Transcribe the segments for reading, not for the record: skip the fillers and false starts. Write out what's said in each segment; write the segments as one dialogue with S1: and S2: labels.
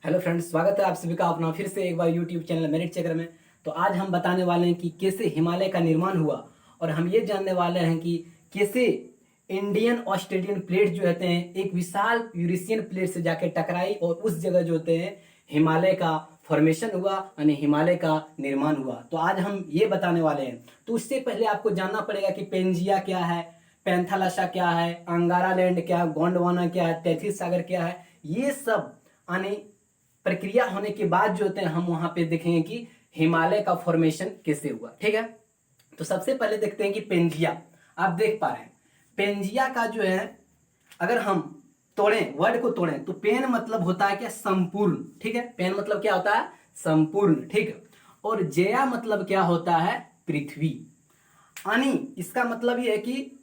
S1: Hello friends, स्वागत है आप सभी का अपना फिर से एक बार यूट्यूब चैनल मेरिट चक्र में। तो आज हम बताने वाले हैं कि कैसे हिमालय का निर्माण हुआ और हम ये जानने वाले हैं कि कैसे इंडियन ऑस्ट्रेलियन प्लेट जो होते हैं एक विशाल यूरेशियन प्लेट से जाके टकराई और उस जगह जो होते हैं हिमालय का फॉर्मेशन हुआ यानी हिमालय का निर्माण हुआ। तो आज हम ये बताने वाले हैं। तो उससे पहले आपको जानना पड़ेगा कि पेंजिया क्या है, पैंथालसा क्या है, अंगारा लैंड क्या है, गोंडवाना क्या है, तैथिस सागर क्या है, ये सब यानी प्रक्रिया होने के बाद जो होते हैं हम वहां पे देखेंगे कि हिमालय का फॉर्मेशन कैसे हुआ। ठीक है, तो सबसे पहले देखते हैं कि पेंजिया। आप देख पा रहे हैं पेंजिया का जो है, अगर हम तोड़ें वर्ड को तोड़ें तो पेन मतलब होता है क्या, संपूर्ण। ठीक है, पेन मतलब क्या होता है, संपूर्ण। ठीक है, और जया मतलब क्या होता है, पृथ्वी। यानी इसका मतलब ये है कि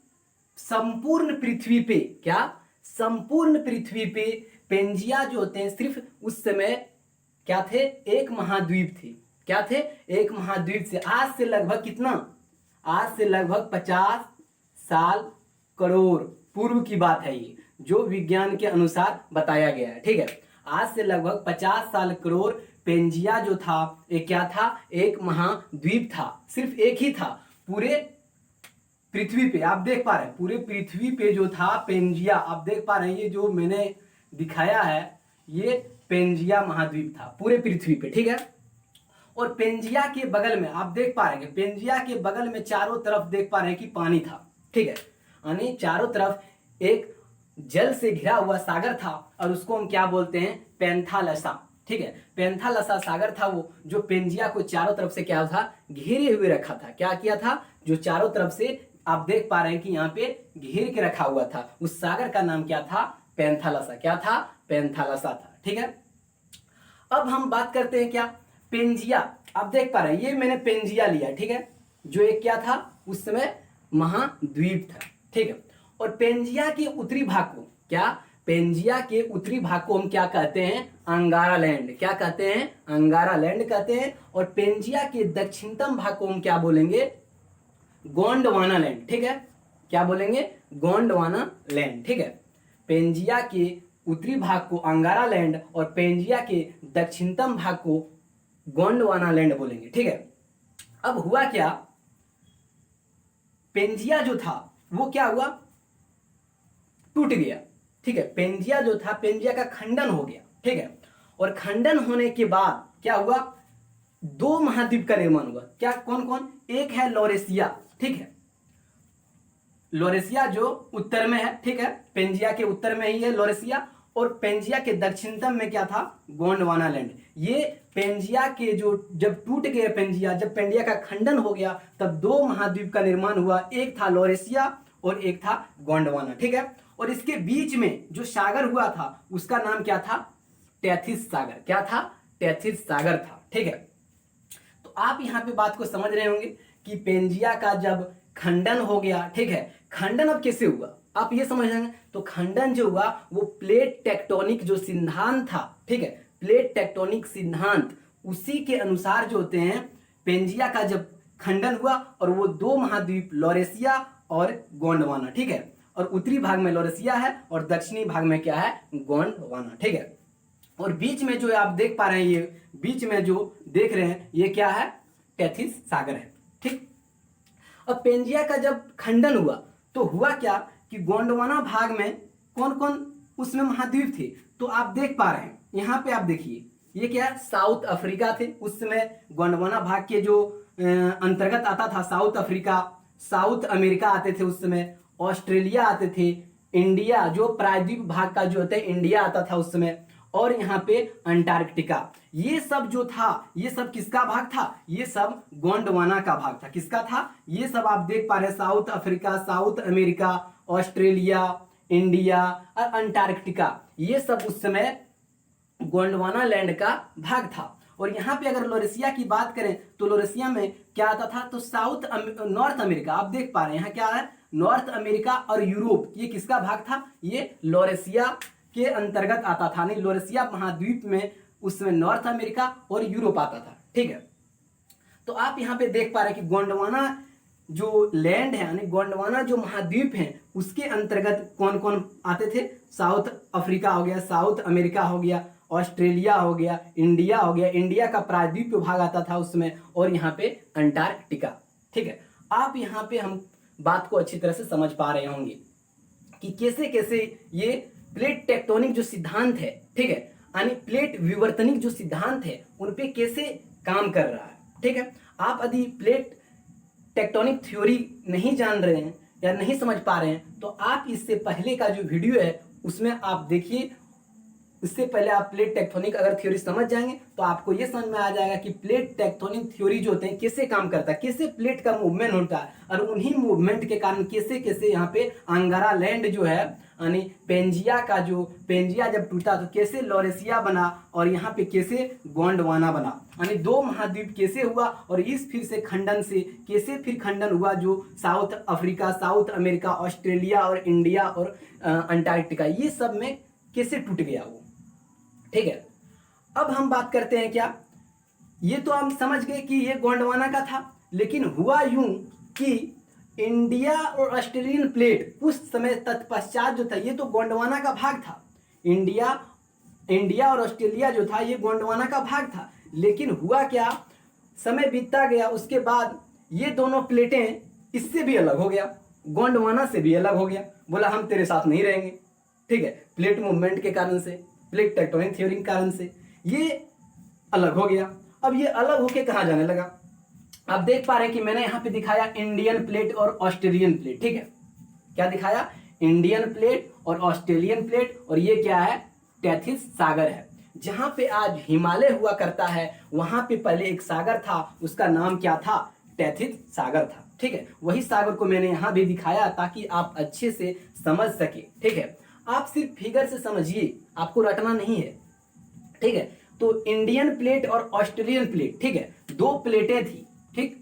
S1: संपूर्ण पृथ्वी पे, क्या संपूर्ण पृथ्वी पे पेंजिया जो होते हैं सिर्फ उस समय क्या थे, एक महाद्वीप थे। क्या थे, एक महाद्वीप से आज से लगभग कितना, आज से लगभग 50 साल करोड़ पूर्व की बात है ये, जो विज्ञान के अनुसार बताया गया है। ठीक है, आज से लगभग 50 साल करोड़ पेंजिया जो था एक क्या था, एक महाद्वीप था, सिर्फ एक ही था पूरे पृथ्वी पे। आप देख पा रहे हैं पूरे पृथ्वी पे जो था पेंजिया, आप देख पा रहे हैं ये जो मैंने दिखाया है ये पेंजिया महाद्वीप था पूरे पृथ्वी पे। ठीक है, और पेंजिया के बगल में आप देख पा रहे हैं पेंजिया के बगल में चारों तरफ देख पा रहे हैं कि पानी था। ठीक है, यानी चारों तरफ एक जल से घिरा हुआ सागर था और उसको हम क्या बोलते हैं, पैंथालसा। ठीक है, पैंथालसा सागर था वो जो पेंजिया को चारों तरफ से क्या था, घेरे हुए रखा था। क्या किया था, जो चारों तरफ से आप देख पा रहे हैं कि यहाँ पे घेर के रखा हुआ था, उस सागर का नाम क्या था, पैंथालसा। क्या था, पैंथालसा था। ठीक है, अब हम बात करते हैं क्या, पेंजिया। आप देख पा रहे हैं ये मैंने पेंजिया लिया। ठीक है, जो एक क्या था उस समय महाद्वीप था। ठीक है, और पेंजिया के उत्तरी भाग को क्या, पेंजिया के उत्तरी भाग को हम क्या कहते हैं, अंगारा लैंड। क्या कहते हैं, अंगारा लैंड कहते हैं। और पेंजिया के दक्षिणतम भाग को हम क्या बोलेंगे, गोंडवाना लैंड। ठीक है, क्या बोलेंगे, गोंडवाना लैंड। ठीक है, पेंजिया के उत्तरी भाग को अंगारा लैंड और पेंजिया के दक्षिणतम भाग को गोंडवाना लैंड बोलेंगे। ठीक है, अब हुआ क्या, पेंजिया जो था वो क्या हुआ, टूट गया। ठीक है, पेंजिया जो था, पेंजिया का खंडन हो गया। ठीक है, और खंडन होने के बाद क्या हुआ, दो महाद्वीप का निर्माण हुआ। क्या, कौन कौन, एक है लॉरेशिया। ठीक है, लॉरेशिया जो उत्तर में है। ठीक है, पेंजिया के उत्तर में ही है लॉरेशिया, और पेंजिया के दक्षिणतम में क्या था, गोंडवाना लैंड। ये पेंजिया के जो जब टूट गए पेंजिया, जब पेंजिया का खंडन हो गया तब दो महाद्वीप का निर्माण हुआ, एक था लॉरेशिया और एक था गोंडवाना। ठीक है, और इसके बीच में जो सागर हुआ था उसका नाम क्या था, तैथिस सागर। क्या था, तैथिस सागर था। ठीक है, तो आप यहां पे बात को समझ रहे होंगे कि पेंजिया का जब खंडन हो गया। ठीक है, खंडन अब कैसे हुआ आप ये समझ लेंगे। तो खंडन जो हुआ वो प्लेट टेक्टोनिक जो सिद्धांत था, ठीक है, प्लेट टेक्टोनिक सिद्धांत उसी के अनुसार जो होते हैं, पेंजिया का जब खंडन हुआ और वो दो महाद्वीप लॉरेशिया और गोंडवाना। ठीक है, और उत्तरी भाग में लॉरेशिया है और दक्षिणी भाग में क्या है, गोंडवाना। ठीक है, और बीच में जो आप देख पा रहे हैं, ये बीच में जो देख रहे हैं ये क्या है, तैथिस सागर है। ठीक, अब पेंजिया का जब खंडन हुआ तो हुआ क्या कि गोंडवाना भाग में कौन कौन उसमें महाद्वीप थे, तो आप देख पा रहे हैं यहां पे। आप देखिए ये क्या है, साउथ अफ्रीका थे उस समय, गोंडवाना भाग के जो अंतर्गत आता था साउथ अफ्रीका, साउथ अमेरिका आते थे उस समय, ऑस्ट्रेलिया आते थे, इंडिया जो प्रायद्वीप भाग का जो होता है इंडिया आता था उस समय, और यहाँ पे अंटार्कटिका। ये सब जो था ये सब किसका भाग था, ये सब गोंडवाना का भाग था। किसका था, ये सब आप देख पा रहे हैं, south Africa, south America, Australia, India और अंटार्कटिका, ये सब उस समय गोंडवाना लैंड का भाग था। और यहाँ पे अगर लॉरेशिया की बात करें तो लॉरेशिया में क्या आता था, तो नॉर्थ अमेरिका। आप देख पा रहे हैं यहाँ क्या है, नॉर्थ अमेरिका और यूरोप, ये किसका भाग था, ये लॉरेशिया के अंतर्गत आता था। नहीं, लॉरेशिया महाद्वीप में उसमें नॉर्थ अमेरिका और यूरोप आता था। ठीक है, तो आप यहाँ पे देख पा रहे हैं कि गोंडवाना जो लैंड है यानी गोंडवाना जो महाद्वीप है उसके अंतर्गत कौन कौन आते थे, साउथ अफ्रीका हो गया, साउथ अमेरिका हो गया, ऑस्ट्रेलिया हो गया, इंडिया हो गया, इंडिया का प्रायद्वीप भाग आता था उसमें, और यहाँ पे अंटार्कटिका। ठीक है, आप यहाँ पे हम बात को अच्छी तरह से समझ पा रहे होंगे कि कैसे कैसे ये प्लेट टेक्टोनिक जो सिद्धांत है, ठीक है, यानी प्लेट विवर्तनिक जो सिद्धांत है उन पे कैसे काम कर रहा है। ठीक है, आप यदि प्लेट टेक्टोनिक थ्योरी नहीं जान रहे हैं या नहीं समझ पा रहे हैं तो आप इससे पहले का जो वीडियो है उसमें आप देखिए। इससे पहले आप प्लेट टेक्टोनिक अगर थ्योरी समझ जाएंगे तो आपको ये समझ में आ जाएगा कि प्लेट टेक्टोनिक थ्योरी जो होते हैं कैसे काम करता है, कैसे प्लेट का मूवमेंट होता है, और उन्हीं मूवमेंट के कारण कैसे कैसे यहाँ पे अंगारा लैंड जो है यानी पेंजिया जब टूटा तो कैसे लॉरेशिया बना, और यहाँ पे कैसे गोंडवाना बना, यानी दो महाद्वीप कैसे हुआ, और इस फिर से खंडन से कैसे फिर खंडन हुआ जो south Africa, south America, Australia और इंडिया और अंटार्कटिका, ये सब में कैसे टूट गया वो। ठीक है, अब हम बात करते हैं क्या, ये तो हम समझ गए कि ये गोंडवाना का था, लेकिन हुआ यूं कि इंडिया और ऑस्ट्रेलियन प्लेट कुछ समय तत्पश्चात जो था, ये तो गोंडवाना का भाग था, इंडिया और ऑस्ट्रेलिया जो था ये गोंडवाना का भाग था, लेकिन हुआ क्या, समय बीतता गया, उसके बाद ये दोनों प्लेटें इससे भी अलग हो गया, गोंडवाना से भी अलग हो गया, बोला हम तेरे साथ नहीं रहेंगे। ठीक है, प्लेट मूवमेंट के कारण से, प्लेट टेक्टोनिक थ्योरी के कारण से ये अलग हो गया। अब ये अलग होके कहाँ जाने लगा, आप देख पा रहे हैं कि मैंने यहाँ पे दिखाया इंडियन प्लेट और ऑस्ट्रेलियन प्लेट। ठीक है, क्या दिखाया, इंडियन प्लेट और ऑस्ट्रेलियन प्लेट, और ये क्या है, टेथिस सागर है। जहां पे आज हिमालय हुआ करता है वहां पे पहले एक सागर था, उसका नाम क्या था, टेथिस सागर था। ठीक है, वही सागर को मैंने यहाँ भी दिखाया ताकि आप अच्छे से समझ सके। ठीक है, आप सिर्फ फिगर से समझिए, आपको रटना नहीं है। ठीक है, तो इंडियन प्लेट और ऑस्ट्रेलियन प्लेट, ठीक है, दो प्लेटें थी। ठीक,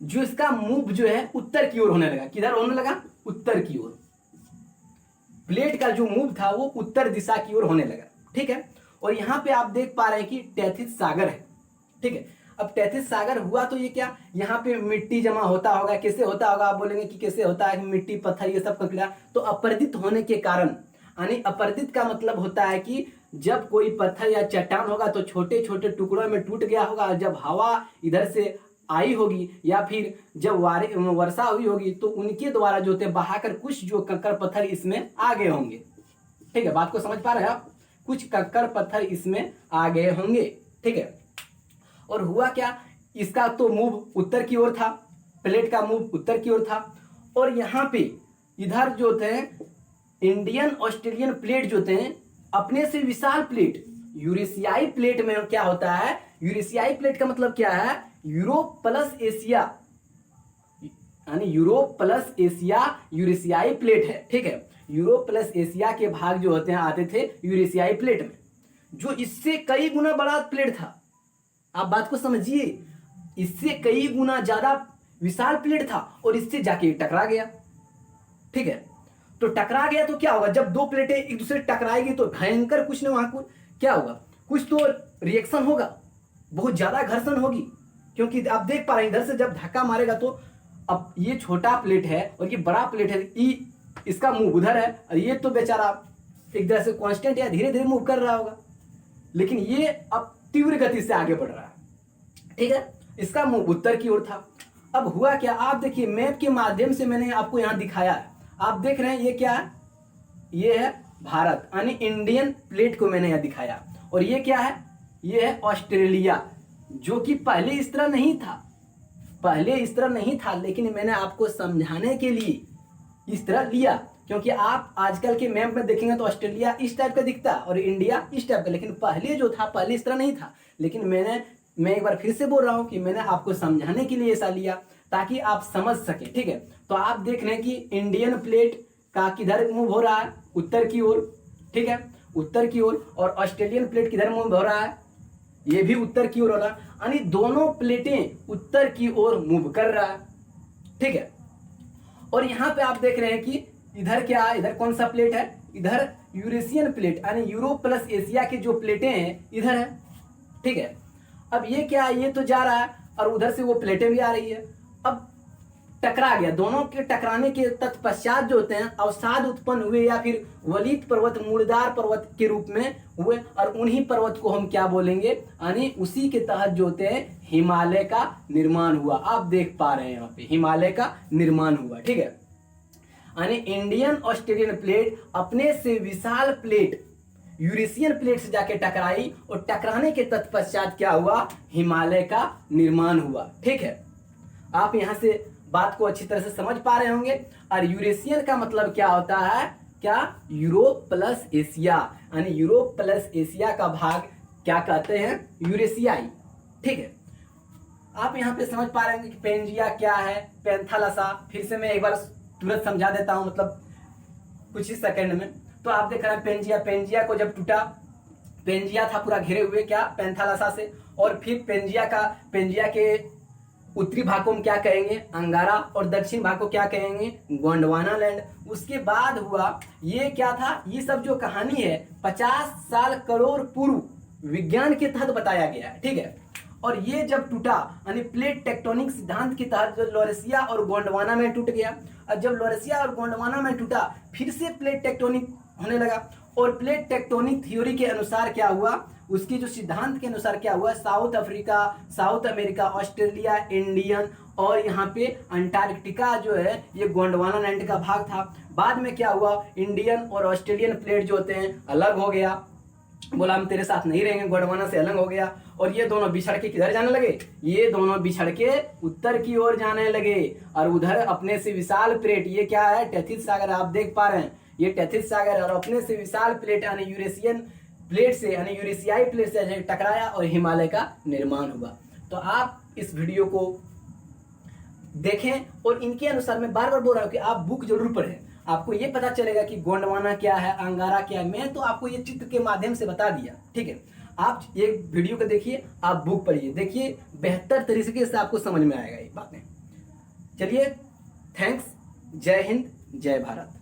S1: जो इसका मूव जो है उत्तर की ओर होने लगा, किधर होने लगा, उत्तर की ओर, प्लेट का जो मूव था वो उत्तर दिशा की ओर होने लगा। ठीक है, और यहां पे आप देख पा रहे हैं कि टेथिस सागर है। ठीक है, अब टेथिस सागर हुआ तो ये क्या, यहाँ पे मिट्टी जमा होता होगा, कैसे होता होगा, आप बोलेंगे कि कैसे होता है, मिट्टी पत्थर ये सब ककड़ा, तो अपरदित होने के कारण, यानी अपरदित का मतलब होता है कि जब कोई पत्थर या चट्टान होगा तो छोटे छोटे टुकड़ों में टूट गया होगा, जब हवा इधर से आई होगी या फिर जब वर्षा हुई होगी तो उनके द्वारा जो थे बहाकर कुछ जो कंकड़ पत्थर इसमें आ गए होंगे। ठीक है, बात को समझ पा रहे हैं आप, कुछ कंकड़ पत्थर इसमें आ गए होंगे। ठीक है, और हुआ क्या, इसका तो मूव उत्तर की ओर था, प्लेट का मूव उत्तर की ओर था, और यहाँ पे इधर जो थे इंडियन ऑस्ट्रेलियन प्लेट जो थे अपने से विशाल प्लेट यूरेशियाई प्लेट में क्या होता है, यूरेशियाई प्लेट का मतलब क्या है, यूरोप प्लस एशिया, यानी यूरोप प्लस एशिया यूरेशियाई प्लेट है। ठीक है, यूरोप प्लस एशिया के भाग जो होते हैं आते थे यूरेशियाई प्लेट में, जो इससे कई गुना बड़ा प्लेट था। आप बात को समझिए, इससे कई गुना ज्यादा विशाल प्लेट था और इससे जाके टकरा गया। ठीक है, तो टकरा गया तो क्या होगा, जब दो प्लेटें एक दूसरे टकराएगी तो भयंकर कुछ न वहां क्या होगा, कुछ तो रिएक्शन होगा, बहुत ज्यादा घर्षण होगी, क्योंकि आप देख पा रहे हैं इधर से जब धक्का मारेगा तो अब ये छोटा प्लेट है और ये बड़ा प्लेट है, इसका मुंह उधर है और ये तो बेचारा एक तरह से कांस्टेंट या धीरे धीरे मूव कर रहा होगा, लेकिन ये अब तीव्र गति से आगे बढ़ रहा है। ठीक है, इसका मुंह उत्तर की ओर था। अब हुआ क्या, आप देखिए मैप के माध्यम से मैंने आपको यहां दिखाया है, आप देख रहे हैं ये क्या है, ये है भारत, यानी इंडियन प्लेट को मैंने यहां दिखाया, और ये क्या है, ये है ऑस्ट्रेलिया, जो कि पहले इस तरह नहीं था, पहले इस तरह नहीं था, लेकिन मैंने आपको समझाने के लिए इस तरह लिया, क्योंकि आप आजकल के मैप में देखेंगे तो ऑस्ट्रेलिया इस टाइप का दिखता है और इंडिया इस टाइप का, लेकिन पहले जो था पहले इस तरह नहीं था। लेकिन मैं एक बार फिर से बोल रहा हूं कि मैंने आपको समझाने के लिए ऐसा लिया ताकि आप समझ सके। ठीक है, तो आप देख रहे हैं कि इंडियन प्लेट का किधर मूव हो रहा है, उत्तर की ओर। ठीक है, उत्तर की ओर, और ऑस्ट्रेलियन प्लेट किधर मूव हो रहा है, ये भी उत्तर की ओर हो रहा है, यानी दोनों प्लेटें उत्तर की ओर मूव कर रहा है। ठीक है, और यहां पे आप देख रहे हैं कि इधर क्या है, इधर कौन सा प्लेट है, इधर यूरेशियन प्लेट यानी यूरोप प्लस एशिया की जो प्लेटें हैं इधर है। ठीक है, अब ये क्या है, ये तो जा रहा है और उधर से वो प्लेटें भी आ रही है। अब टकरा गया, दोनों के टकराने के तत्पश्चात जो होते हैं अवसाद उत्पन्न हुए या फिर वलित पर्वत, मूलदार पर्वत के रूप में हुए, और उन्हीं पर्वत को हम क्या बोलेंगे, यानी उसी के तहत जो होते हैं हिमालय का निर्माण हुआ। आप देख पा रहे हैं यहाँ पे हिमालय का निर्माण हुआ, ठीक है। यानी इंडियन ऑस्ट्रेलियन प्लेट अपने से विशाल प्लेट यूरेशियन प्लेट से जाके टकराई, और टकराने के तत्पश्चात क्या हुआ, हिमालय का निर्माण हुआ, ठीक है। आप यहां से बात को अच्छी तरह से समझ पा रहे होंगे। और यूरेशियन का मतलब क्या होता है, क्या, यूरोप प्लस एशिया, यानी यूरोप प्लस एशिया का भाग क्या कहते हैं, यूरेशियाई, ठीक है। आप यहाँ पे समझ पा रहे होंगे कि पेंजिया क्या है, पैंथालसा, फिर से मैं एक बार तुरंत समझा देता हूं, मतलब कुछ ही सेकंड में। तो आप देख रहे हैं पेंजिया, पेंजिया को जब टूटा, पेंजिया था पूरा घिरे हुए क्या, पैंथालसा से, और फिर पेंजिया के उत्तरी भाग को हम क्या कहेंगे, अंगारा, और दक्षिण भाग को क्या कहेंगे, गोंडवाना लैंड। उसके बाद हुआ ये क्या था, ये सब जो कहानी है 50 साल करोड़ पूर्व विज्ञान के तहत बताया गया है, ठीक है। और ये जब टूटा, यानी प्लेट टेक्टोनिक सिद्धांत के तहत जो लॉरेशिया और गोंडवाना में टूट गया, और जब लॉरेशिया और गोंडवाना में टूटा फिर से प्लेट टेक्टोनिक होने लगा, और प्लेट टेक्टोनिक थ्योरी के अनुसार क्या हुआ, उसकी जो सिद्धांत के अनुसार क्या हुआ, south Africa, south America, Australia, Indian और यहाँ पे अंटार्कटिका जो है ये गोंडवाना लैंड का भाग था। बाद में क्या हुआ, इंडियन और ऑस्ट्रेलियन प्लेट जो होते हैं अलग हो गया, बोला हम तेरे साथ नहीं रहेंगे, गोंडवाना से अलग हो गया, और ये दोनों बिछड़ के किधर जाने लगे, ये दोनों बिछड़ के उत्तर की ओर जाने लगे। और उधर अपने से विशाल प्लेट, ये क्या है, टेथिस सागर, आप देख पा रहे हैं ये टेथिस सागर, और अपने से विशाल प्लेट यानी यूरेशियन प्लेट से, यानी यूरेशियाई प्लेट से टकराया और हिमालय का निर्माण हुआ। तो आप इस वीडियो को देखें, और इनके अनुसार मैं बार बार बोल रहा हूं कि आप बुक जरूर पढ़ें, आपको ये पता चलेगा कि गोंडवाना क्या है, अंगारा क्या है। मैं तो आपको ये चित्र के माध्यम से बता दिया, ठीक है। आप ये वीडियो को देखिए, आप बुक पढ़िए, देखिए बेहतर तरीके से आपको समझ में आएगा ये बातें। चलिए, थैंक्स, जय हिंद, जय भारत।